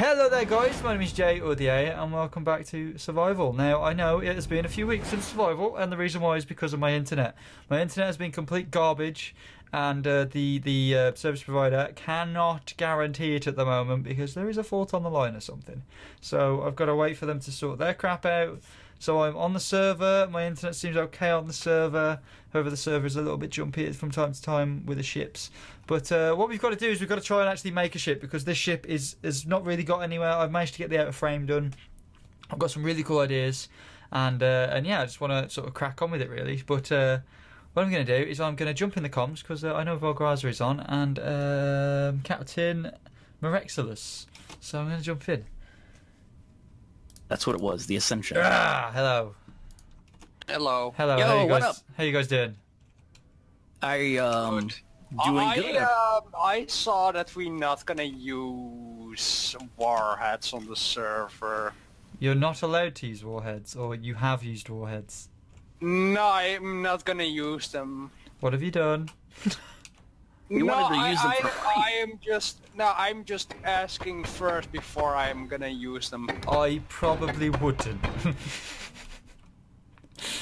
Hello there guys, my name is Jay Udier and welcome back to Survival. Now I know it has been a few weeks since Survival and the reason why is because of my internet. My internet has been complete garbage and the service provider cannot guarantee it at the moment because there is a fault on the line or something. So I've got to wait for them to sort their crap out. So I'm on the server, my internet seems okay on the server, however the server is a little bit jumpy from time to time with the ships. But what we've got to do is we've got to try and actually make a ship because this ship has not really got anywhere. I've managed to get the outer frame done. I've got some really cool ideas and yeah, I just want to sort of crack on with it really. But what I'm going to do is I'm going to jump in the comms because I know Volgraza is on and Captain Marexilus. So I'm going to jump in. That's what it was, the Ascension. Ah, hello. Hello. Hello. Yo, what up? How you guys doing? Doing good. I saw that we're not gonna use warheads on the server. You're not allowed to use warheads, or you have used warheads. No, I'm not gonna use them. What have you done? You wanted to use them for I'm just asking first before I'm gonna use them. I probably wouldn't.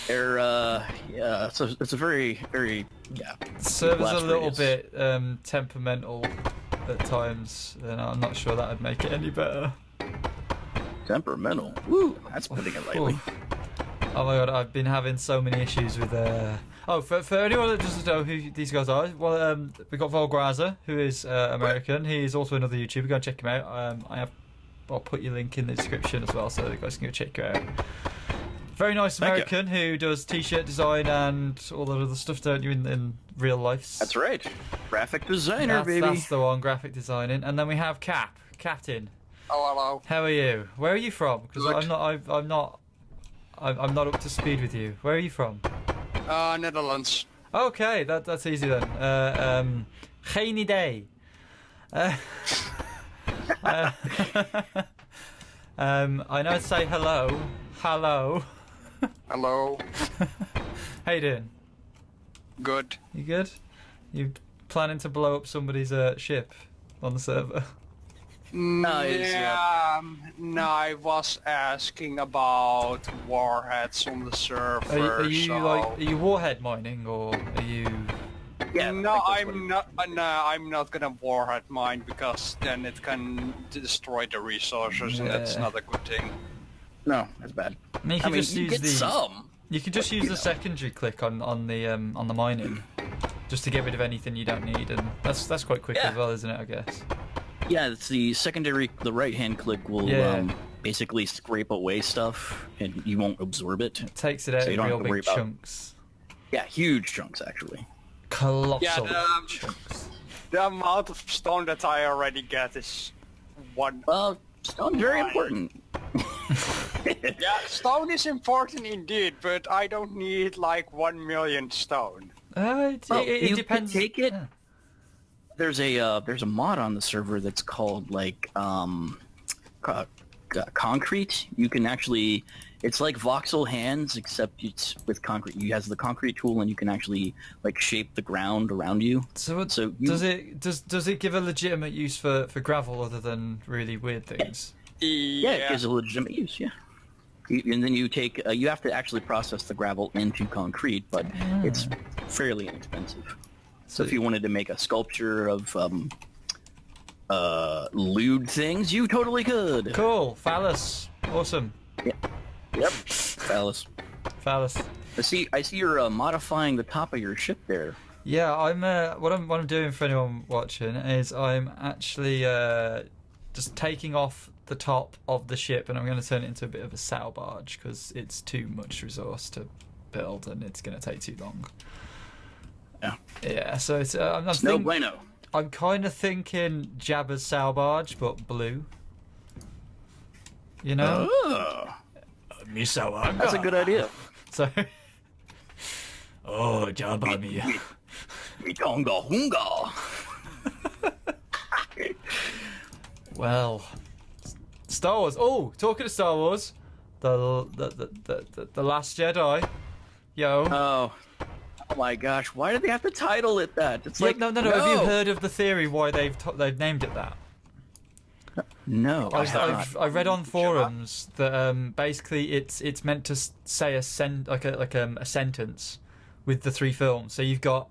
They're, yeah, it's a very, yeah. Server's a little radius. bit temperamental at times, and I'm not sure that would make it any better. Temperamental. Woo, that's putting it lightly. Oh my god, I've been having so many issues with Oh, for anyone that doesn't know who these guys are, well, we've got Volgraza, who is American. He's also another YouTuber. Go and check him out. I'll put your link in the description as well, so you guys can go check him out. Very nice American who does t-shirt design and all that other stuff, don't you, in real life? That's right. Graphic designer, baby. That's the one, graphic designing. And then we have Captain. Hello. How are you? Where are you from? Because Good. I'm not up to speed with you. Where are you from? Netherlands. Okay, that's easy then. Geen idee. I know to say hello. Hello. Hello. How you doing? Good. You good? You planning to blow up somebody's ship on the server? Yeah. No, I was asking about warheads on the server. Are you so... are you warhead mining or are you? Yeah, No, I'm not. No, I'm not gonna warhead mine because then it can destroy the resources, and that's not a good thing. No, that's bad. I mean, you could just use get the. some. You could just use the secondary click on the mining, just to get rid of anything you don't need, and that's quite quick as well, isn't it? I guess. Yeah, it's the secondary. The right-hand click will basically scrape away stuff, and you won't absorb it. It takes it out in real big chunks. Yeah, huge chunks actually. Colossal Yeah, chunks. the amount of stone that I already get is one. Well, stone's very important. Yeah, stone is important indeed, but I don't need like 1 million stone. It depends. Can take it. Yeah. There's a mod on the server that's called like concrete. You can actually, it's like voxel hands except it's with concrete. You has the concrete tool and you can actually like shape the ground around you. Does it give a legitimate use for gravel other than really weird things? Yeah, it gives a legitimate use. Yeah. And then you take you have to actually process the gravel into concrete, but it's fairly inexpensive. So if you wanted to make a sculpture of lewd things, you totally could. Cool, phallus, awesome. Yep, phallus. Phallus. I see you're modifying the top of your ship there. Yeah, I'm. What I'm doing for anyone watching is I'm actually just taking off the top of the ship, and I'm going to turn it into a bit of a sail barge because it's too much resource to build, and it's going to take too long. Yeah, so it's no bueno. I'm kind of thinking Jabba's sail barge, but blue. You know? That's a good idea. So, oh, Jabba me. Tonga hunga. Well, Star Wars. Oh, talking of Star Wars, the Last Jedi. Yo. Oh my gosh! Why did they have to title it that? It's like no. Have you heard of the theory why they've named it that? No, I read on forums that basically it's meant to say a sentence with the 3 films. So you've got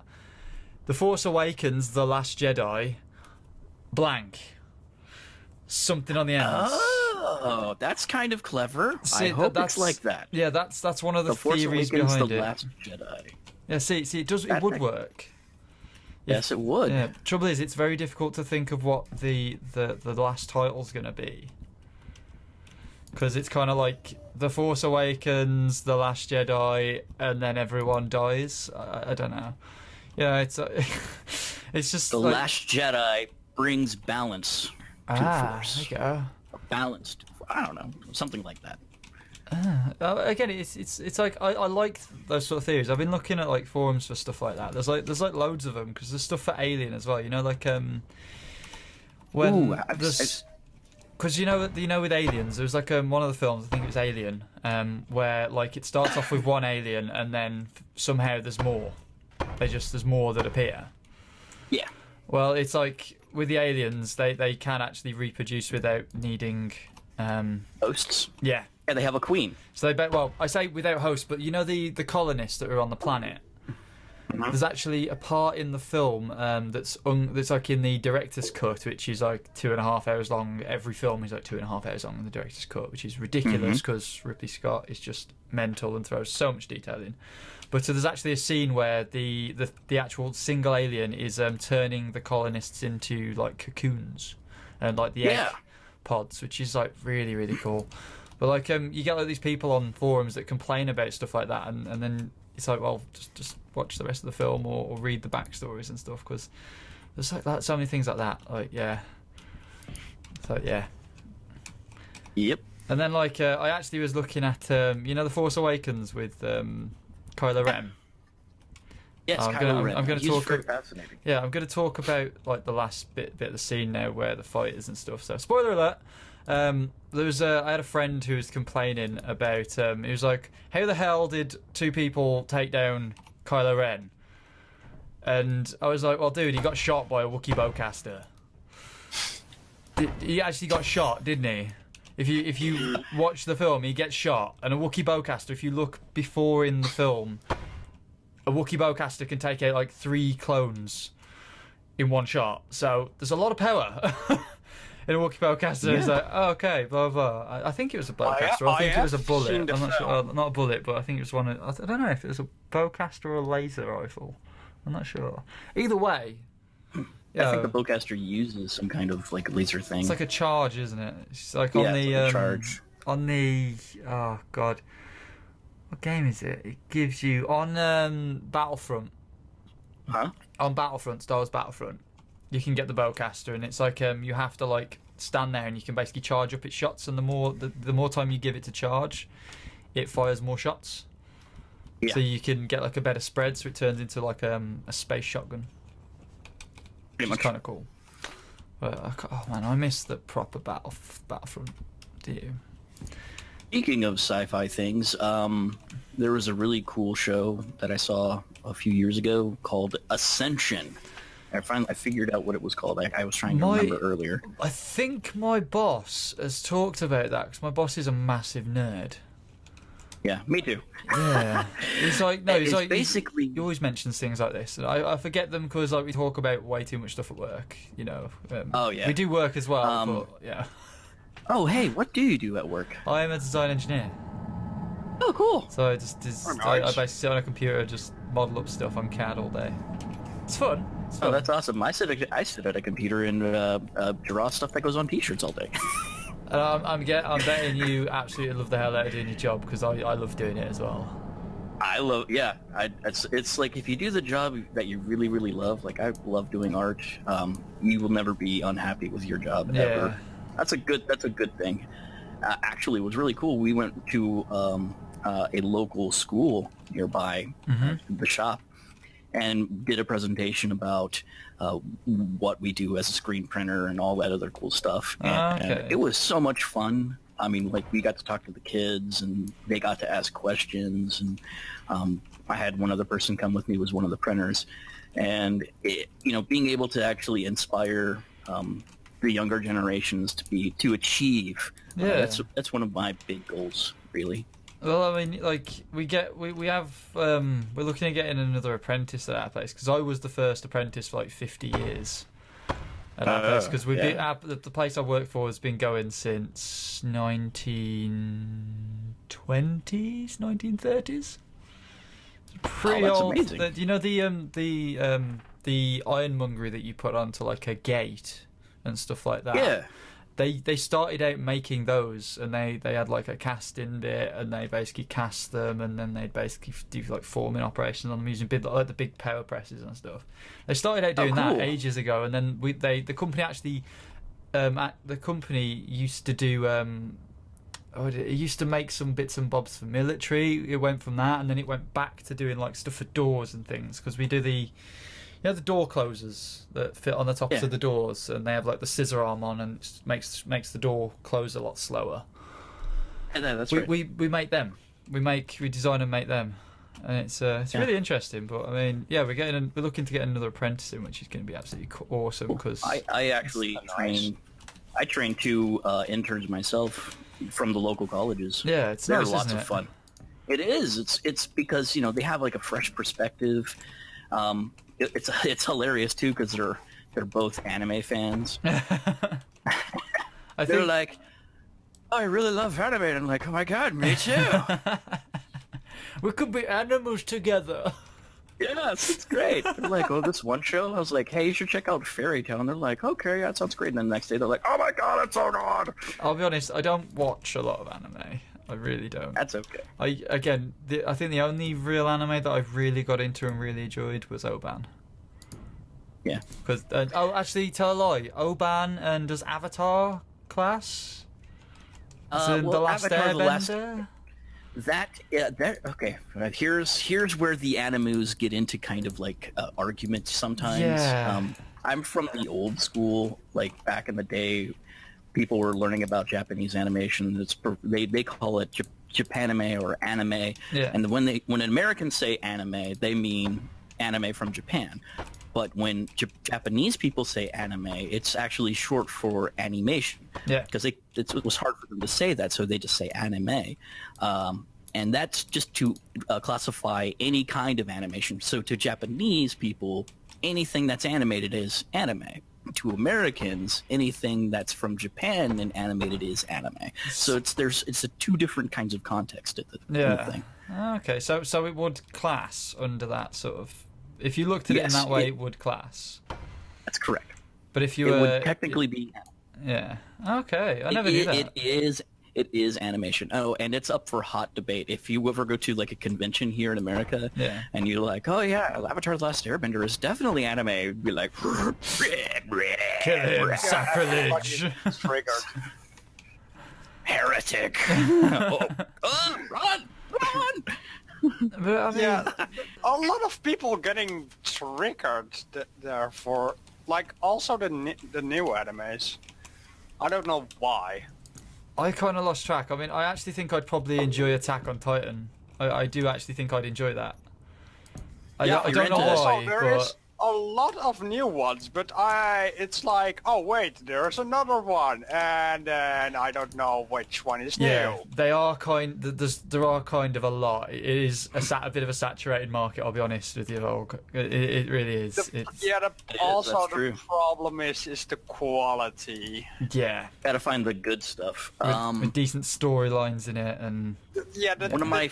The Force Awakens, The Last Jedi, blank, something on the end. Oh, that's kind of clever. See, I hope it's like that. Yeah, that's one of the theories Force Awakens, behind The it. Last Jedi. Yeah, see, it would work. Yes, it would. Yeah. Trouble is, it's very difficult to think of what the last title's going to be, because it's kind of like The Force Awakens, The Last Jedi, and then everyone dies. I don't know. Yeah, it's just The Last Jedi brings balance to the Force. There you go. Balanced. I don't know, something like that. Again, it's like I like those sort of theories. I've been looking at like forums for stuff like that. There's like loads of them, because there's stuff for Alien as well. You know, like when because you know with Aliens, there was like one of the films, I think it was Alien, where like it starts off with one alien and then somehow there's more. There's more that appear. Yeah. Well, it's like with the aliens, they can actually reproduce without needing hosts. Yeah. Yeah, they have a queen. So I say without hosts, but you know the colonists that are on the planet. Mm-hmm. There's actually a part in the film that's like in the director's cut, which is like 2.5 hours long. Every film is like 2.5 hours long in the director's cut, which is ridiculous because Ripley Scott is just mental and throws so much detail in. But so there's actually a scene where the actual single alien is turning the colonists into like cocoons and like the egg pods, which is like really, really cool. But like you get like these people on forums that complain about stuff like that, and then it's like, well, just watch the rest of the film or read the backstories and stuff, because there's like that, so many things like that. Like Yep. And then like I actually was looking at The Force Awakens with Kylo Ren. Yes, Kylo Ren. I'm going to talk. Very fascinating. Yeah, I'm going to talk about like the last bit of the scene now where the fight is and stuff. So spoiler alert. I had a friend who was complaining about. He was like, "How the hell did 2 people take down Kylo Ren?" And I was like, "Well, dude, he got shot by a Wookiee bowcaster. He actually got shot, didn't he? If you watch the film, he gets shot, and a Wookiee bowcaster. If you look before in the film, a Wookiee bowcaster can take out like 3 clones in one shot. So there's a lot of power." In a Wookiee bowcaster, it's like, oh, okay, blah blah. I think it was a bowcaster. I think it was a bullet. I'm not sure. Not a bullet, but I think it was one. I don't know if it was a bowcaster or a laser rifle. I'm not sure. Either way, I think the bowcaster uses some kind of like laser thing. It's like a charge, isn't it? It's like on the like a charge. On the what game is it? It gives you on Battlefront. Huh? On Battlefront, Star Wars Battlefront. You can get the bowcaster, and it's like you have to like stand there, and you can basically charge up its shots. And the more time you give it to charge, it fires more shots. Yeah. So you can get like a better spread, so it turns into like a space shotgun. Which is kind of cool. But oh man, I miss the proper Battlefront. Do you? Speaking of sci-fi things, there was a really cool show that I saw a few years ago called Ascension. I figured out what it was called. I was trying to remember earlier. I think my boss has talked about that, because my boss is a massive nerd. Yeah, me too. Yeah. He's like, no, he's like, basically... He always mentions things like this. And I forget them because like we talk about way too much stuff at work, you know. Oh, yeah. We do work as well, but yeah. Oh, hey, what do you do at work? I am a design engineer. Oh, cool. So I basically sit on a computer, just model up stuff on CAD all day. It's fun. Oh, that's awesome. I sit at a computer and draw stuff that goes on T-shirts all day. And I'm betting you absolutely love the hell out of doing your job, because I love doing it as well. It's like if you do the job that you really, really love, like I love doing art, you will never be unhappy with your job ever. That's a good thing. Actually, it was really cool. We went to a local school nearby the shop, and did a presentation about what we do as a screen printer and all that other cool stuff. And it was so much fun. I mean, like, we got to talk to the kids, and they got to ask questions. And I had one other person come with me, was one of the printers. And, being able to actually inspire the younger generations to achieve. Yeah. That's one of my big goals, really. Well, I mean, like we have we're looking at getting another apprentice at our place because I was the first apprentice for like 50 years at our place because the place I work for has been going since 1920s, 1930s. Pretty old. You know the ironmongery that you put onto like a gate and stuff like that. Yeah. They started out making those, and they had like a casting bit, and they basically cast them, and then they'd basically do like forming operations on them using like the big power presses and stuff. They started out doing that ages ago, and then the company used to do it used to make some bits and bobs for military. It went from that, and then it went back to doing like stuff for doors and things because we do the door closers that fit on the tops of the doors, and they have like the scissor arm on, and it makes the door close a lot slower. And that's we make them. We design and make them, and it's really interesting. But I mean, we're looking to get another apprentice in, which is going to be absolutely awesome. Because I actually train 2 interns myself from the local colleges. Yeah, they're nice, lots of fun. It is. It's because they have like a fresh perspective. It's hilarious too because they're both anime fans. They're like, oh, I really love anime. And I'm like, oh my god, me too. We could be animals together. Yes, it's great. They're like, oh, this one show. I was like, hey, you should check out Fairy Tail. And they're like, okay, yeah, that sounds great. And then the next day they're like, oh my god, it's so good. I'll be honest, I don't watch a lot of anime. I really don't. That's okay. I think the only real anime that I've really got into and really enjoyed was Oban. Yeah. Because actually, tell a lie. Oban and does Avatar class? The Last Airbender? Okay. Here's where the animus get into kind of like arguments sometimes. Yeah. I'm from the old school, like back in the day. People were learning about Japanese animation. They call it Japanime or anime. Yeah. And when Americans say anime, they mean anime from Japan. But when Japanese people say anime, it's actually short for animation. Yeah. Because it was hard for them to say that, so they just say anime. And that's just to classify any kind of animation. So to Japanese people, anything that's animated is anime. To Americans, anything that's from Japan and animated is anime. So it's 2 different kinds of context at the thing. Okay, so it would class under that sort of. If you looked at it in that way, it would class. That's correct. But if you it would technically be. Yeah. Okay, I never knew that. It is animation. Oh, and it's up for hot debate. If you ever go to like a convention here in America, and you're like, oh yeah, Avatar: The Last Airbender is definitely anime, you'd be like, kill him, sacrilege, triggered, heretic. Run! But, I mean, a lot of people getting triggered there for like also the new animes. I don't know why. I kind of lost track. I mean, I actually think I'd probably enjoy Attack on Titan. I do actually think I'd enjoy that. I don't know why, there is a lot of new ones, but it's like, oh wait, there's another one, and then I don't know which one is new. They are there are kind of a lot. It is a bit of a saturated market. I'll be honest with you, Volk. It really is. The problem is the quality. Yeah, gotta find the good stuff. With decent storylines in it, and one of my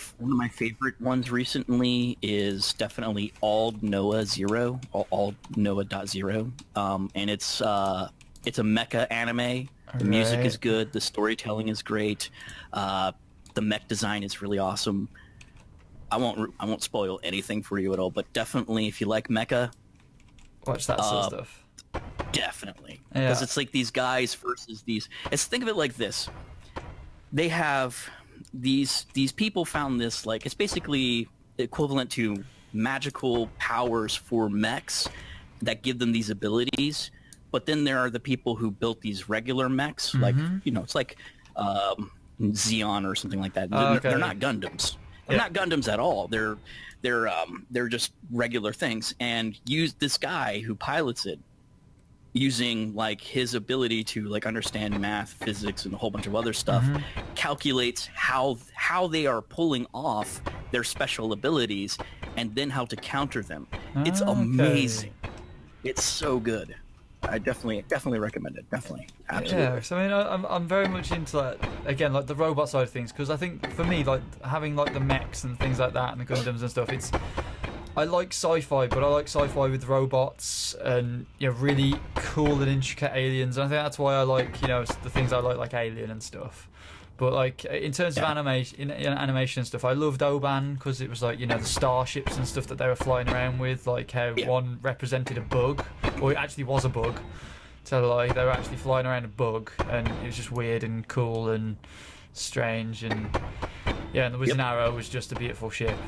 favorite ones recently is definitely All Noah Zero. All Noah.0, and it's a mecha anime. The music is good, the storytelling is great, the mech design is really awesome. I won't spoil anything for you at all, but definitely if you like mecha, watch that sort of stuff. Definitely, because it's like these guys versus these. Think of it like this: they have these people found this, like, it's basically equivalent to magical powers for mechs that give them these abilities, but then there are the people who built these regular mechs, like it's like Xeon or something like that. They're not Gundams. They're not Gundams at all. They're just regular things. And this guy who pilots it using like his ability to like understand math, physics, and a whole bunch of other stuff, calculates how they are pulling off their special abilities and then how to counter them. It's amazing. It's so good. I definitely recommend it. Definitely, absolutely. Yeah, so I mean, I'm very much into that again, like the robot side of things, because I think for me, like having like the mechs and things like that and the Gundams and stuff, I like sci-fi, but I like sci-fi with robots and really cool and intricate aliens, and I think that's why I like the things I like Alien and stuff. But like in terms of animation and stuff, I loved Oban because it was like the starships and stuff that they were flying around with, like how one represented a bug, or it actually was a bug. So like they were actually flying around a bug, and it was just weird and cool and strange, and and the Wizard Arrow was just a beautiful ship.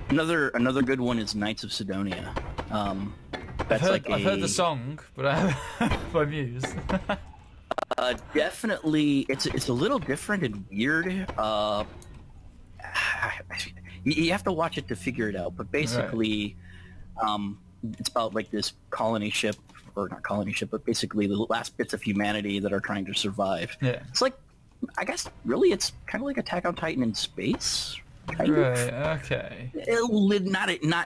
Another good one is Knights of Sidonia. I've heard the song, but I haven't by Muse. Definitely, it's a little different and weird. You have to watch it to figure it out. But basically, it's about like this colony ship, or not colony ship, but basically the last bits of humanity that are trying to survive. Yeah, it's like, I guess, really, it's kind of like Attack on Titan in space. Kind of. Okay.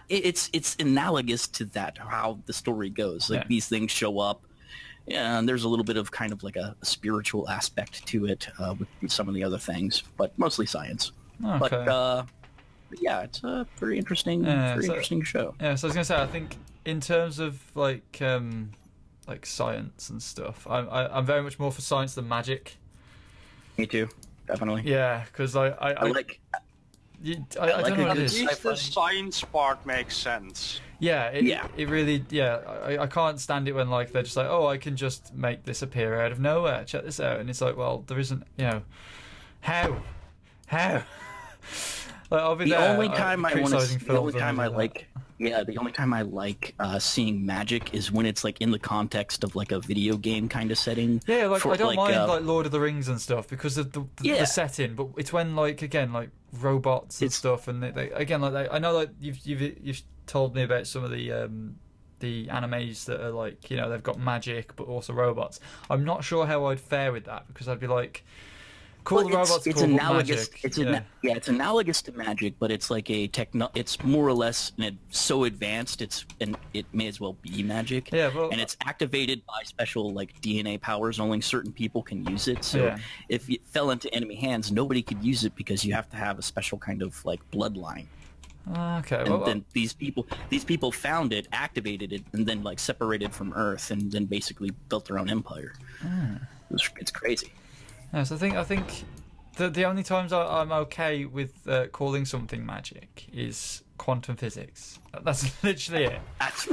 It's analogous to that, how the story goes. Like these things show up. Yeah, and there's a little bit of kind of like a spiritual aspect to it with some of the other things, but mostly science. Okay. But yeah, it's a very interesting, interesting show. Yeah, so I was gonna say, I think in terms of like science and stuff, I'm very much more for science than magic. Me too, definitely. Yeah, because I like. I don't know. At least the science part makes sense. Yeah, it really. Yeah, I can't stand it when like they're just like, oh, I can just make this appear out of nowhere. Check this out, and it's like, well, there isn't. How? Like, I'll be the there, only time I want to. The only time I like. Yeah, the only time I like seeing magic is when it's like in the context of like a video game kind of setting. Yeah, like I don't mind like Lord of the Rings and stuff because of the setting, but it's when like again like robots and stuff, and they again like I know like you've told me about some of the animes that are like they've got magic but also robots. I'm not sure how I'd fare with that because I'd be like. Cool, robots. It's analogous. Magic. It's analogous to magic, but it's like it's more or less so advanced. It may as well be magic. Yeah, and it's activated by special like DNA powers. Only certain people can use it. So if it fell into enemy hands, nobody could use it because you have to have a special kind of like bloodline. Okay. And then these people found it, activated it, and then like separated from Earth, and then basically built their own empire. It's crazy. Yes, I think the only times I'm okay with calling something magic is quantum physics. That's literally it. That's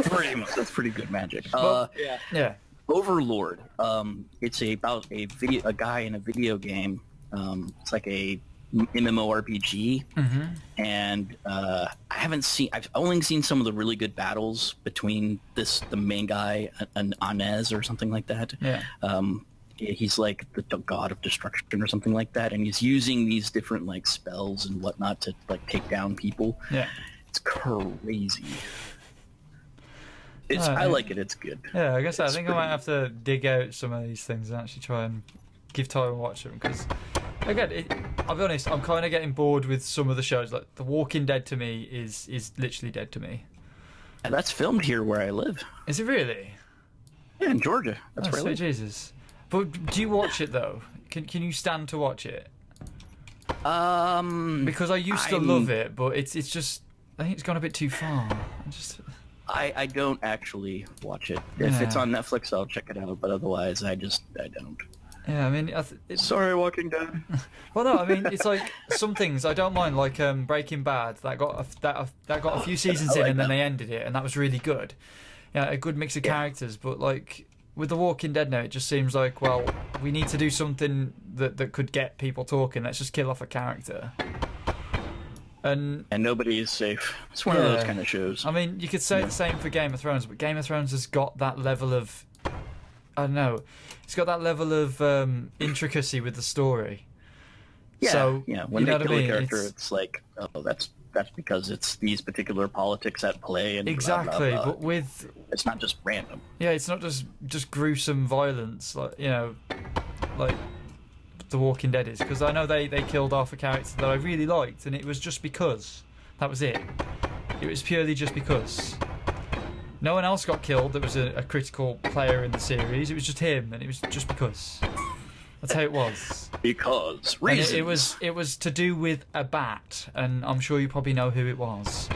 pretty good magic. Yeah. Overlord. It's about a guy in a video game. It's like a MMORPG, and I've only seen some of the really good battles between the main guy and Anez or something like that. Yeah. He's like the god of destruction or something like that, and he's using these different like spells and whatnot to like take down people. Yeah, it's crazy. I like it. It's good. Yeah, I think I might have to dig out some of these things and actually try and give time and watch them because, again, I'll be honest, I'm kind of getting bored with some of the shows. Like The Walking Dead to me is literally dead to me. And that's filmed here where I live. Is it really? Yeah, in Georgia. That's where I live. Jesus. But do you watch it though? Can you stand to watch it? Because I used to love it, but it's just I think it's gone a bit too far. I don't actually watch it. If it's on Netflix, I'll check it out. But otherwise, I don't. Yeah, I mean, sorry, Walking Dead. Well, no, I mean, it's like some things I don't mind, like Breaking Bad. That got a few seasons in, and then they ended it, and that was really good. Yeah, a good mix of characters, but like. With The Walking Dead now, it just seems like, well, we need to do something that could get people talking. Let's just kill off a character. And nobody is safe. It's one of those kind of shows. I mean, you could say the same for Game of Thrones, but Game of Thrones has got that level of... I don't know. It's got that level of intricacy with the story. Yeah, so, when they kill a character, it's like, oh, that's that's because it's these particular politics at play and exactly. blah, blah, blah. But with it's not just random. Yeah, it's not just gruesome violence, like like The Walking Dead is. Because I know they killed off a character that I really liked, and it was just because. That was it. It was purely just because. No one else got killed that was a critical player in the series. It was just him, and it was just because. That's how it was. Because reasons. And it was to do with a bat, and I'm sure you probably know who it was.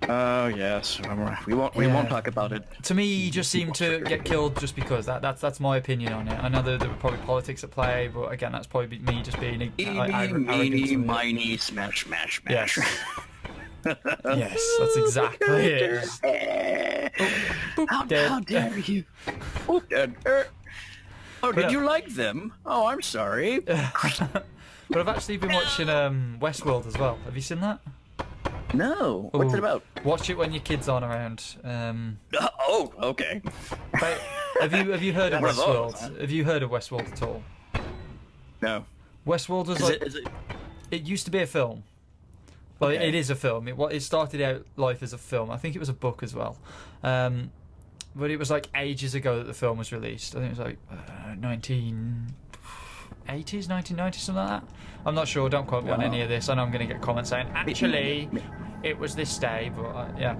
Oh yes, we won't talk about it. To me, he just seemed to get killed just because. That's my opinion on it. I know there were probably politics at play, but again, that's probably me just being Eeny, meeny, smash, smash, smash. Yes. Yes, that's exactly it. How dare you? Oh, dead. Did you like them? Oh, I'm sorry. But I've actually been watching Westworld as well. Have you seen that? No. What's it about? Watch it when your kids aren't around. Oh, okay. Have you heard of Westworld? Those, huh? Have you heard of Westworld at all? No. Westworld was it used to be a film. Well, Okay. it is a film. It started out life as a film. I think it was a book as well. But it was like ages ago that the film was released. I think it was like 1980s, 1990s, something like that. I'm not sure. Don't quote me on any of this. I know I'm going to get comments saying, actually, it was this day. But yeah.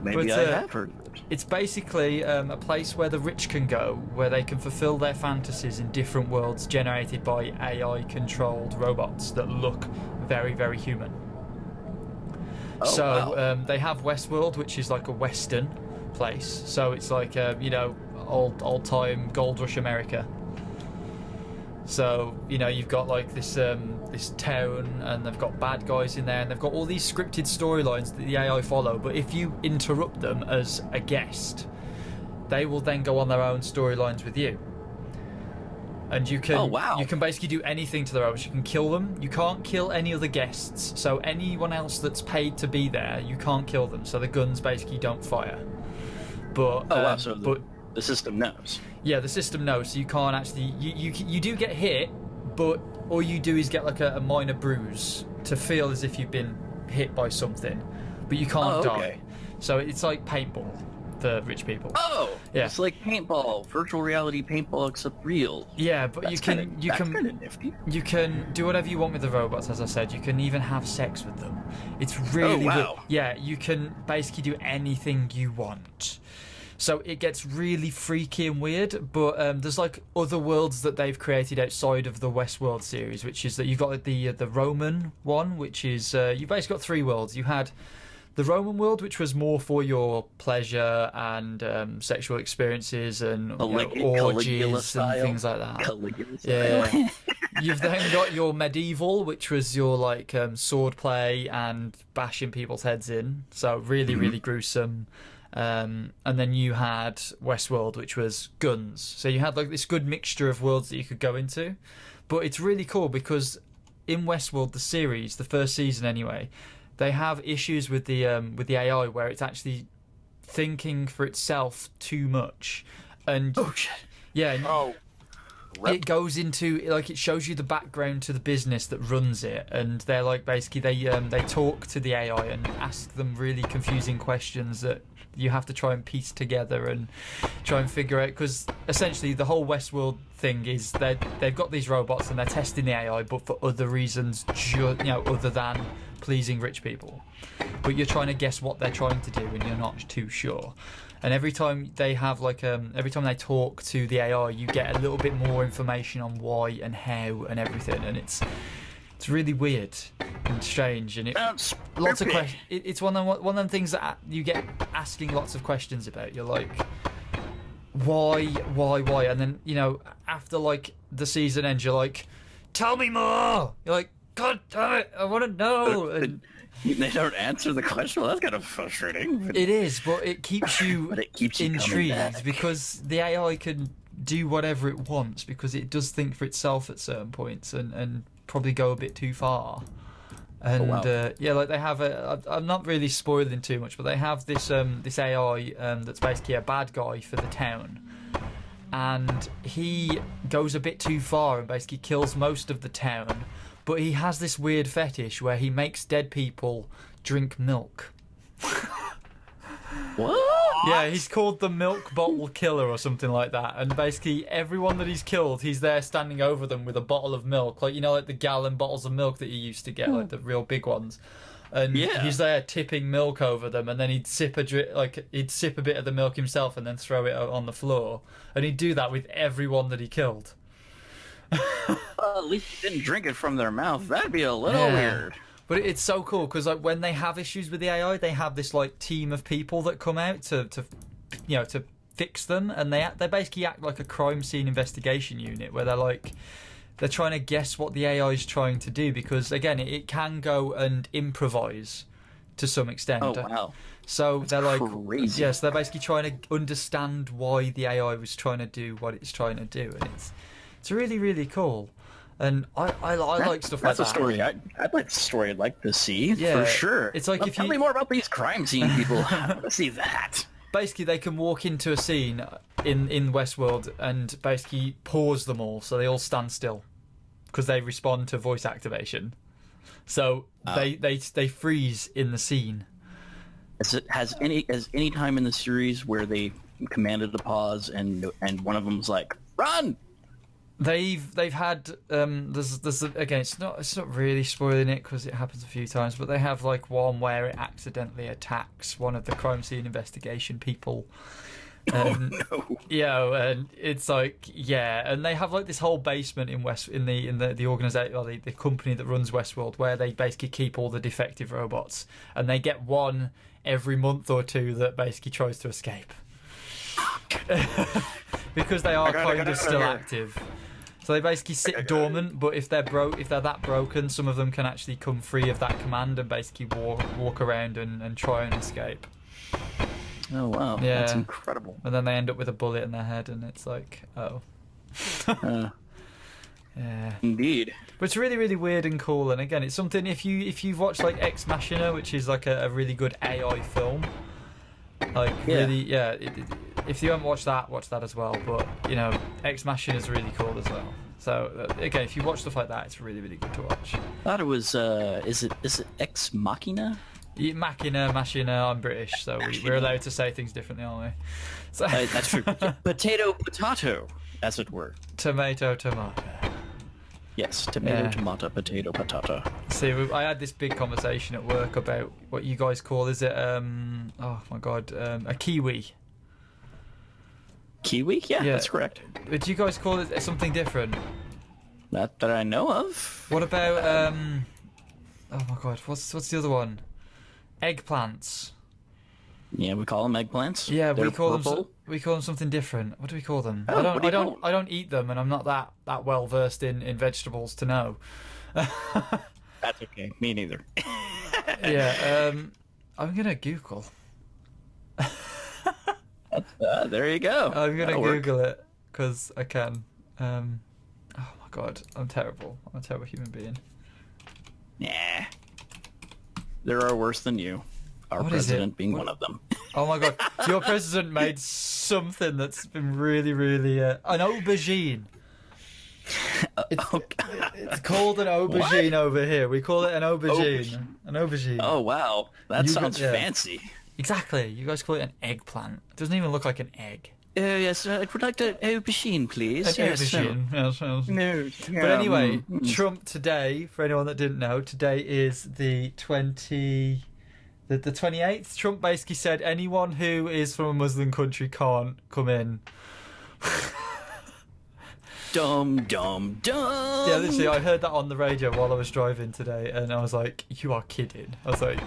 Maybe I have heard of it. It's basically a place where the rich can go, where they can fulfill their fantasies in different worlds generated by AI-controlled robots that look very, very human. Wow. They have Westworld, which is like a Western place. So it's like old time Gold Rush America. So you've got like this town, and they've got bad guys in there, and they've got all these scripted storylines that the AI follow. But if you interrupt them as a guest, they will then go on their own storylines with you. And you can basically do anything to the robots. You can kill them. You can't kill any other guests. So anyone else that's paid to be there, you can't kill them. So the guns basically don't fire. But So the system knows. Yeah, the system knows. So you can't actually. You do get hit, but all you do is get like a minor bruise to feel as if you've been hit by something, but you can't die. So it's like paintball. The rich people. Oh, yeah. It's like paintball, virtual reality paintball, except real. Yeah, but that's kind of nifty. You can do whatever you want with the robots, as I said. You can even have sex with them. It's really yeah. You can basically do anything you want. So it gets really freaky and weird. But there's like other worlds that they've created outside of the Westworld series, which is that you've got like the Roman one, which is you've basically got three worlds. You had the Roman world, which was more for your pleasure and sexual experiences and orgies and things like that. Yeah. You've then got your medieval, which was your like sword play and bashing people's heads in. So really, really gruesome. And then you had Westworld, which was guns. So you had like this good mixture of worlds that you could go into. But it's really cool because in Westworld, the series, the first season anyway, they have issues with the AI where it's actually thinking for itself too much, and it goes into like it shows you the background to the business that runs it, and they're like basically they talk to the AI and ask them really confusing questions that you have to try and piece together and try and figure out, because essentially the whole Westworld thing is that they've got these robots and they're testing the AI, but for other reasons, other than pleasing rich people. But you're trying to guess what they're trying to do, and you're not too sure. And every time they have every time they talk to the AI, you get a little bit more information on why and how and everything, and it's really weird and strange, and lots of questions. It's one of them things that you get asking lots of questions about. You're like, why, and then after like the season ends, you're like, tell me more. You're like, God damn it, I want to know. And they don't answer the question. Well, that's kind of frustrating. It is, but it keeps you, intrigued because the AI can do whatever it wants because it does think for itself at certain points and probably go a bit too far. And like they have I'm not really spoiling too much, but they have this AI that's basically a bad guy for the town, and he goes a bit too far and basically kills most of the town. but he has this weird fetish where he makes dead people drink milk. What? Yeah, he's called the milk bottle killer or something like that. And basically, everyone that he's killed, he's there standing over them with a bottle of milk, like like the gallon bottles of milk that you used to get, like the real big ones. And he's there tipping milk over them, and then he'd sip a bit of the milk himself and then throw it on the floor. And he'd do that with everyone that he killed. Well, at least he didn't drink it from their mouth. That'd be a little weird. But it's so cool because like when they have issues with the AI, they have this like team of people that come out to fix them, and they basically act like a crime scene investigation unit where they're trying to guess what the AI is trying to do, because again it can go and improvise to some extent. Oh wow. So they're like crazy. Yes, they're basically trying to understand why the AI was trying to do what it's trying to do, and it's really, really cool. And I like stuff like that. That's a story I'd like a story I'd like to see, for sure. It's like tell me more about these crime scene people. I want to see that. Basically, they can walk into a scene in Westworld and basically pause them all, so they all stand still because they respond to voice activation. So they freeze in the scene. Has any time in the series where they commanded a pause and one of them's like, run? They've had there's again it's not really spoiling it because it happens a few times, but they have like one where it accidentally attacks one of the crime scene investigation people. Oh no! Yeah, and it's like and they have like this whole basement in the organization, or the company that runs Westworld, where they basically keep all the defective robots, and they get one every month or two that basically tries to escape because they are kind of still active. So they basically sit dormant, but if they're that broken, some of them can actually come free of that command and basically walk around and try and escape. Oh wow, that's incredible. And then they end up with a bullet in their head, and it's like, oh. Yeah. Indeed. But it's really, really weird and cool, and again, it's something, if you've watched like Ex Machina, which is like a really good AI film, like if you haven't watched that, watch that as well. But Ex Machina is really cool as well. So again, if you watch stuff like that, it's really, really good to watch. I thought it was is it Ex Machina? Machina. I'm British, so we're allowed to say things differently, aren't we? So that's true. Potato, as it were. Tomato. Yes, tomato, tomato, potato, patata. See, I had this big conversation at work about what you guys call, is it, oh my god, a kiwi. Kiwi? Yeah, that's correct. Do you guys call it something different? Not that I know of. What about, oh my god, what's the other one? Eggplants. Yeah, we call them eggplants. Yeah, They're we call purple. we call them something different. What do we call them? Oh, I don't eat them, and I'm not that well versed in vegetables to know. That's okay. Me neither. Yeah, I'm gonna Google. There you go. I'm gonna Google it because I can. Oh my god, I'm terrible. I'm a terrible human being. Nah. There are worse than you. Our president being one of them. Oh my god, your president made something that's been really, really an aubergine. It's called an aubergine over here. We call it an aubergine. An aubergine. Oh wow, that sounds fancy. Exactly. You guys call it an eggplant. It doesn't even look like an egg. Yes, I'd like an aubergine, please. An aubergine. Yes. No. But anyway, Trump today, for anyone that didn't know, today is the 28th. Trump basically said anyone who is from a Muslim country can't come in. Dum. Yeah, literally, I heard that on the radio while I was driving today, and I was like, you are kidding. I was like...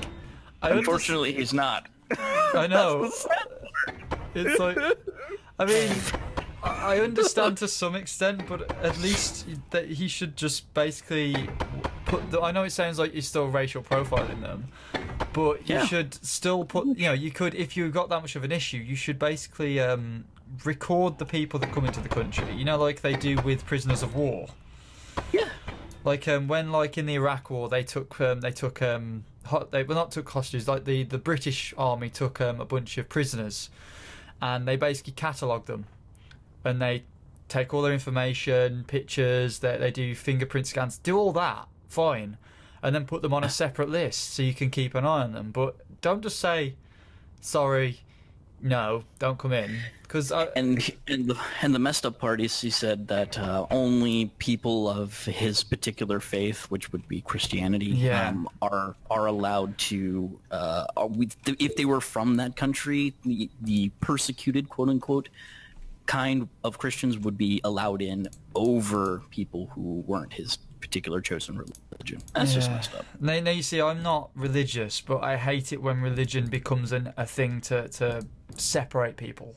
Unfortunately, he's not. I know. It's like... I mean, I understand to some extent, but at least that he should just basically put... I know it sounds like you're still racial profiling them, but you should still put... you could, if you've got that much of an issue, you should basically record the people that come into the country. Like they do with prisoners of war. Yeah. Like when, like in the Iraq War, they not took hostages. Like the British Army took a bunch of prisoners, and they basically catalogue them, and they take all their information, pictures. They do fingerprint scans, do all that fine, and then put them on a separate list so you can keep an eye on them. But don't just say, sorry, no, don't come in. Cause and the messed up part is he said that only people of his particular faith, which would be Christianity, are allowed to. If they were from that country, the persecuted, quote unquote, kind of Christians would be allowed in over people who weren't his particular chosen religion. That's just messed up. Now you see, I'm not religious, but I hate it when religion becomes a thing to separate people.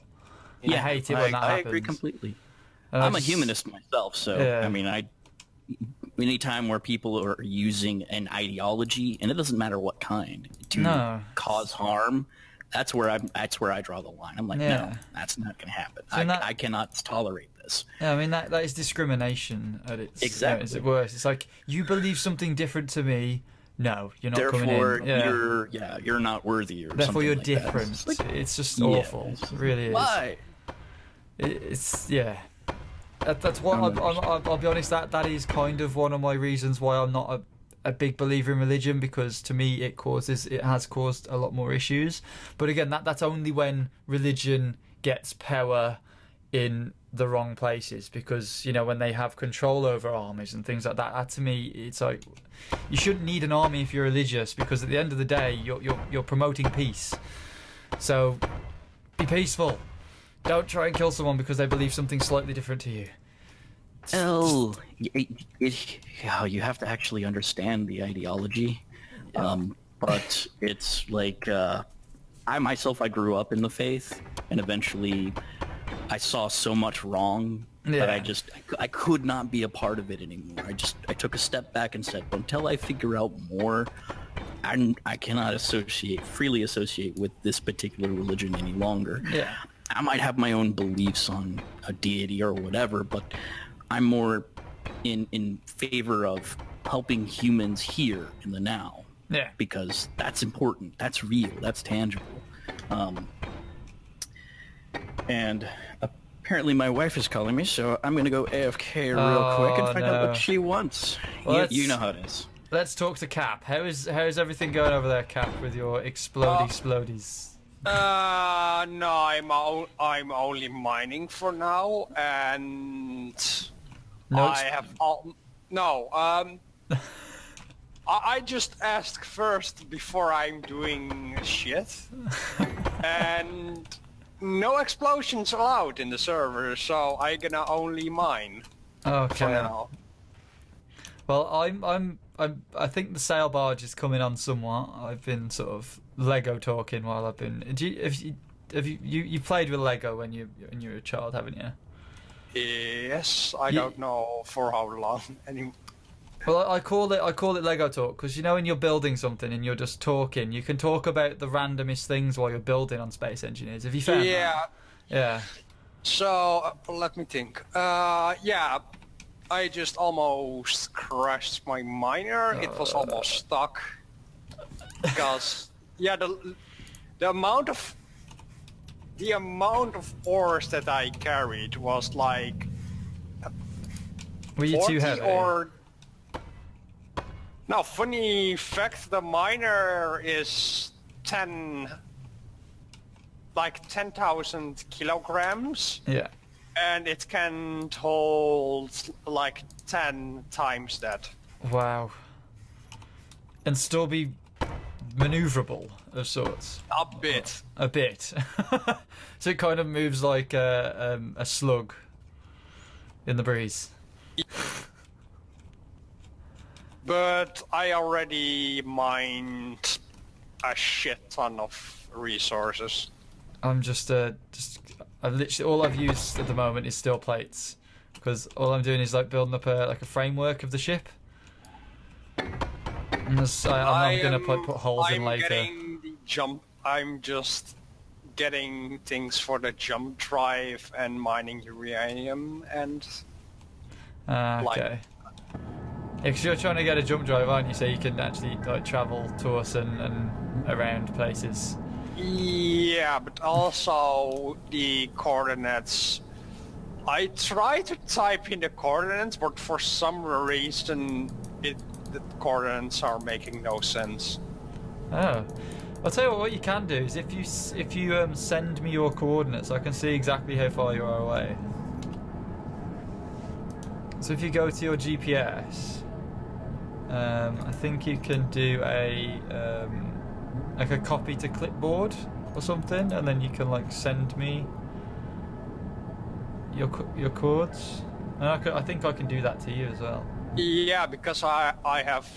Yeah, I hate it when that happens. I agree completely. I'm a humanist myself, so I mean, any time where people are using an ideology, and it doesn't matter what kind, to cause harm, that's where I draw the line. I'm like, no, that's not going to happen. So I cannot tolerate this. Yeah, I mean that is discrimination at its worst. It's like, you believe something different to me. No, you're not coming in. Therefore, you're not worthy. Or therefore, you're like different. It's just awful. It really is. Why? It's That's what I'll be honest. That is kind of one of my reasons why I'm not a big believer in religion, because to me it has caused a lot more issues. But again, that's only when religion gets power in the wrong places, because when they have control over armies and things like that to me it's like, you shouldn't need an army if you're religious, because at the end of the day you're promoting peace. So be peaceful. Don't try and kill someone because they believe something slightly different to you. Oh, you have to actually understand the ideology. But it's like, I myself grew up in the faith, and eventually I saw so much wrong that I could not be a part of it anymore. I took a step back and said, until I figure out more, I cannot freely associate with this particular religion any longer. Yeah. I might have my own beliefs on a deity or whatever, but I'm more in favor of helping humans here in the now. Yeah. Because that's important. That's real. That's tangible. And apparently my wife is calling me, so I'm going to go AFK real quick and find out what she wants. Well, you know how it is. Let's talk to Cap. How's everything going over there, Cap, with your explodies? No, I'm only mining for now, and I just ask first before I'm doing shit, and no explosions allowed in the server, so I'm gonna only mine. Okay. For now. Well, I think the sail barge is coming on somewhat. I've been sort of Lego talking while I've been. Have you played with Lego when you were a child, haven't you? Yes, I don't know for how long anymore. Well, I call it Lego talk, because when you're building something and you're just talking, you can talk about the randomest things while you're building on Space Engineers. Have you found that? Yeah. So let me think. I just almost crashed my miner. It was almost stuck because the amount of ores that I carried was like. Were you too heavy? No, funny fact, the miner is 10,000 kilograms. Yeah. And it can hold like 10 times that. Wow. And still be maneuverable of sorts. A bit. A bit. So it kind of moves like a slug in the breeze. But I already mined a shit ton of resources. I'm I've literally, all I've used at the moment is steel plates, because all I'm doing is like building up a framework of the ship. And I'm gonna put holes in later. I'm just getting things for the jump drive and mining uranium and. Okay. Because you're trying to get a jump drive, aren't you? So you can actually travel to us and around places. Yeah, but also the coordinates. I try to type in the coordinates, but for some reason the coordinates are making no sense. Oh. I'll tell you what you can do is if you send me your coordinates, I can see exactly how far you are away. So if you go to your GPS, I think you can do a like a copy to clipboard or something, and then you can like send me your coords. And I think I can do that to you as well. Yeah, because I have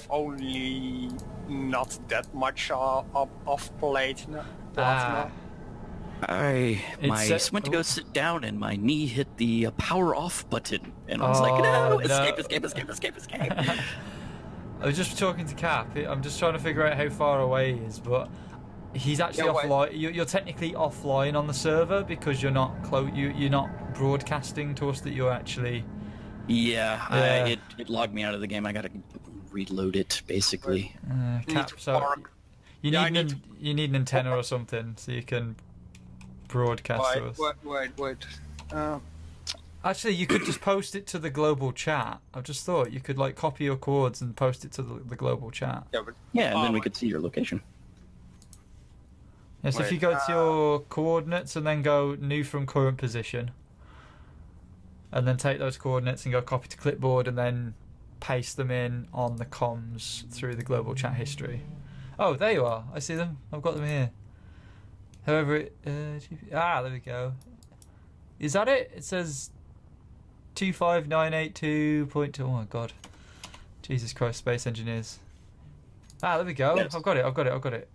only not that much off plate now. I went to go sit down and my knee hit the power off button, and I was like, no, escape. I was just talking to Cap. I'm just trying to figure out how far away he is, but he's actually offline. You're technically offline on the server because you're not you're not broadcasting to us that you're actually. Yeah. It logged me out of the game. I gotta reload it basically. Cap, so you need an antenna or something so you can broadcast to us. Wait. Actually, you could just post it to the global chat. I've just thought you could like copy your coords and post it to the global chat. Yeah, and then we could see your location. Yes, if you go to your coordinates and then go new from current position, and then take those coordinates and go copy to clipboard and then paste them in on the comms through the global chat history. Oh, there you are. I see them. I've got them here. However, there we go. Is that it? It says 25982.2. Oh my god. Jesus Christ, space engineers. There we go. Yes. I've got it.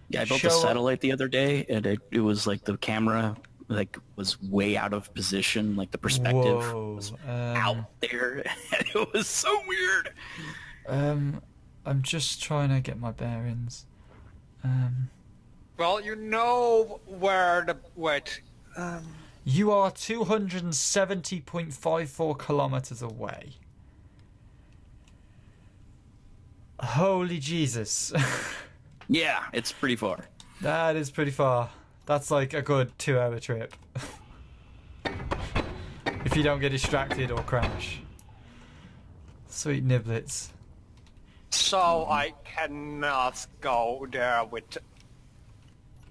Yeah, I built a satellite the other day, and it was like the camera like was way out of position, like the perspective was out there. It was so weird. I'm just trying to get my bearings. Well, you know where the you are 270.54 kilometers away. Holy Jesus. Yeah, it's pretty far. That is pretty far. That's like a good 2-hour trip. If you don't get distracted or crash. Sweet niblets. So I cannot go there with...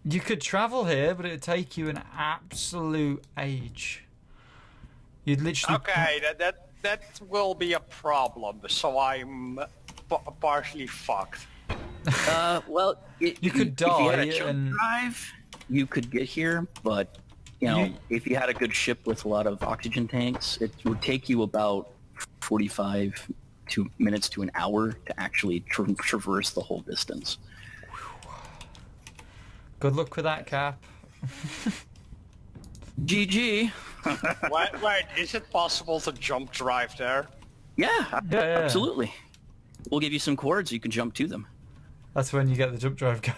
You could travel here, but it'd take you an absolute age. You'd literally... Okay, that will be a problem, so I'm partially fucked. Well, you could die if you had a jump drive, you could get here, but if you had a good ship with a lot of oxygen tanks, it would take you about 45 minutes to an hour to actually traverse the whole distance. Good luck with that, Cap. GG. Wait, is it possible to jump drive there? Yeah, absolutely. We'll give you some chords so you can jump to them. That's when you get the jump drive guide.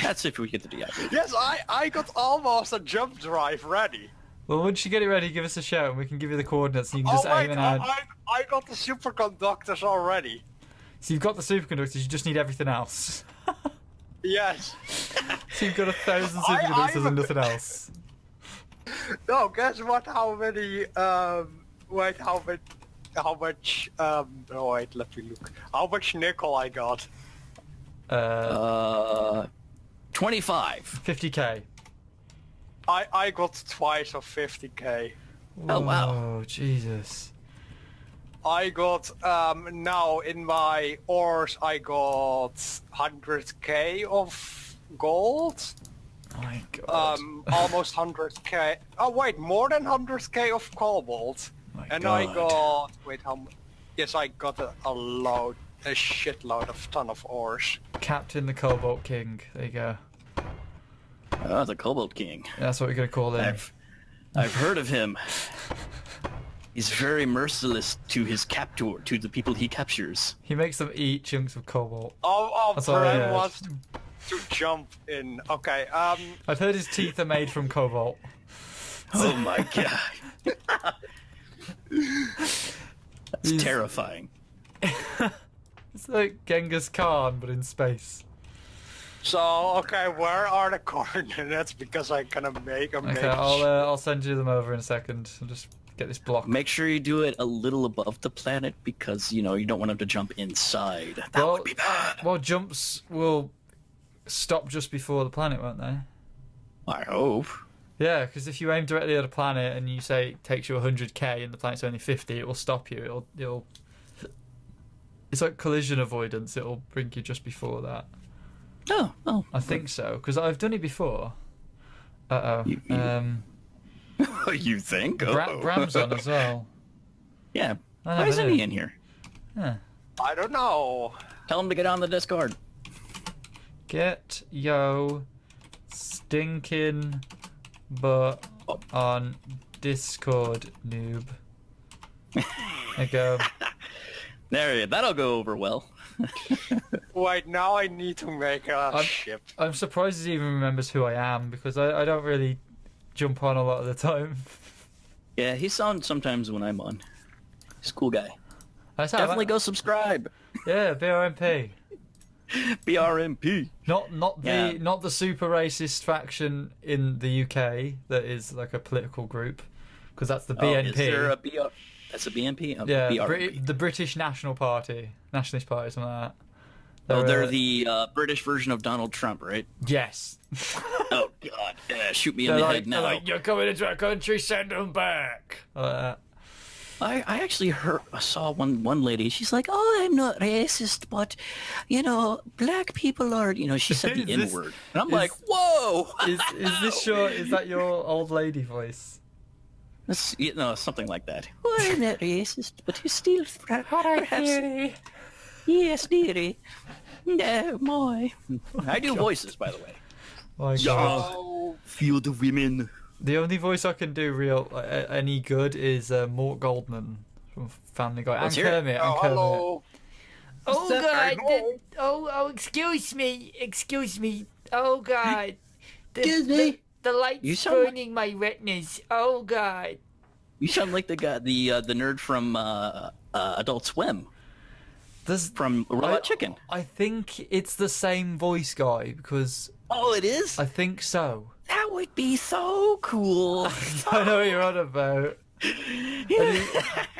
That's if we get the DI. Yes, I got almost a jump drive ready. Well, once you get it ready, give us a shout and we can give you the coordinates and you can just aim it out. I got the superconductors already. So you've got the superconductors, you just need everything else. Yes. So you've got 1,000 superconductors and nothing else. No, guess what? How many? How much? Wait, let me look. How much nickel I got? 25. 50k. I got twice of 50k. Oh wow. Oh Jesus. I got now in my ores I got 100k of gold. My God. Almost 100k. Oh wait, more than 100k of cobalt. And God. I got yes, I got a shitload of ton of ores. Captain the Cobalt King. There you go. Oh, the Cobalt King. That's what we're gonna call him. I've heard of him. He's very merciless to his captor, to the people he captures. He makes them eat chunks of cobalt. Bren wants to jump in. Okay, I've heard his teeth are made from cobalt. Oh my god. That's terrifying. It's like Genghis Khan, but in space. So, okay, where are the coordinates? Because I'm gonna make a Okay, I'll send you them over in a second. get this block. Make sure you do it a little above the planet because, you don't want him to jump inside. That would be bad. Well, jumps will stop just before the planet, won't they? I hope. Yeah, because if you aim directly at a planet and you say it takes you 100k and the planet's only 50, it will stop you. It'll. It's like collision avoidance. It'll bring you just before that. Oh. I think so because I've done it before. You think? Bram's on as well. Yeah. Why isn't he in here? Yeah. I don't know. Tell him to get on the Discord. Get yo stinking butt on Discord, noob. There you go. That'll go over well. Wait, now I need to make a ship. I'm surprised he even remembers who I am because I don't really jump on a lot of the time. Yeah, he's on sometimes when I'm on. He's a cool guy. Definitely go subscribe. Yeah, BRMP. BRMP. Not the super racist faction in the UK that is like a political group, because that's the BNP. Is there a BR? That's a BNP. Yeah, BRP. the British Nationalist Party, something like that. They're the British version of Donald Trump, right? Yes. Oh God! Shoot me in the head now. Like, you're coming into our country, send them back. I actually saw one lady. She's like, "Oh, I'm not racist, but black people are." She said the N word, and I'm like, "Whoa!" Is that your old lady voice? Something like that. Oh, I'm not racist, but you still perhaps. Yes, dearie. No, my. I do voices, by the way. My God. Feel the women. The only voice I can do any good is Mort Goldman from Family Guy. Let's and hear it. Kermit. Hello. Oh God! Excuse me! Oh God! Excuse me. The light's burning my retinas. Oh God! You sound like the guy, the nerd from Adult Swim. From Robot Chicken. I think it's the same voice guy because. Oh, it is? I think so. That would be so cool. I know what you're on about.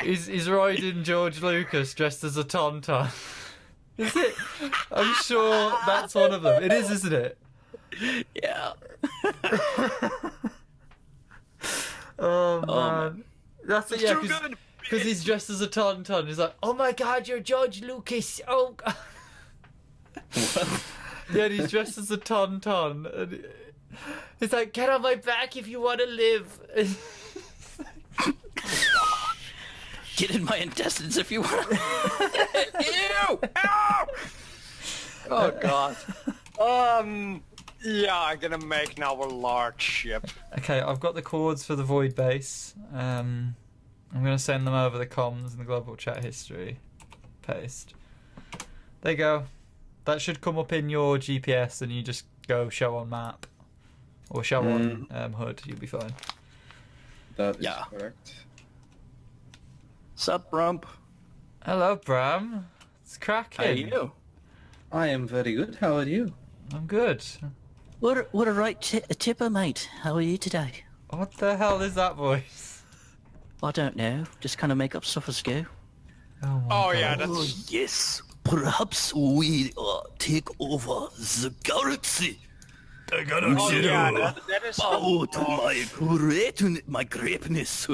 He's riding George Lucas dressed as a tauntaun. Is it? I'm sure that's one of them. It is, isn't it? Yeah. Oh man. That's it, yeah, good. Because he's dressed as a tauntaun. He's like, oh my God, you're George Lucas. Oh God. Yeah, and he's dressed as a tauntaun. And it's like, get on my back if you want to live. Get in my intestines if you want. Ew! Ow! Oh God. Yeah, I'm gonna make now a large ship. Okay, I've got the chords for the Void Base. I'm gonna send them over the comms in the global chat history. Paste. There you go. That should come up in your GPS, and you just go show on map or show on HUD. You'll be fine. That is correct. Sup, Brump? Hello, Bram. It's cracking. How are you? I am very good. How are you? I'm good. What a right tipper, mate. How are you today? What the hell is that voice? I don't know. Just kind of make up stuff as go. Oh, Oh God. yeah, Oh, that's yes. Perhaps we take over the galaxy. The oh yeah, that is Bow to my greatness.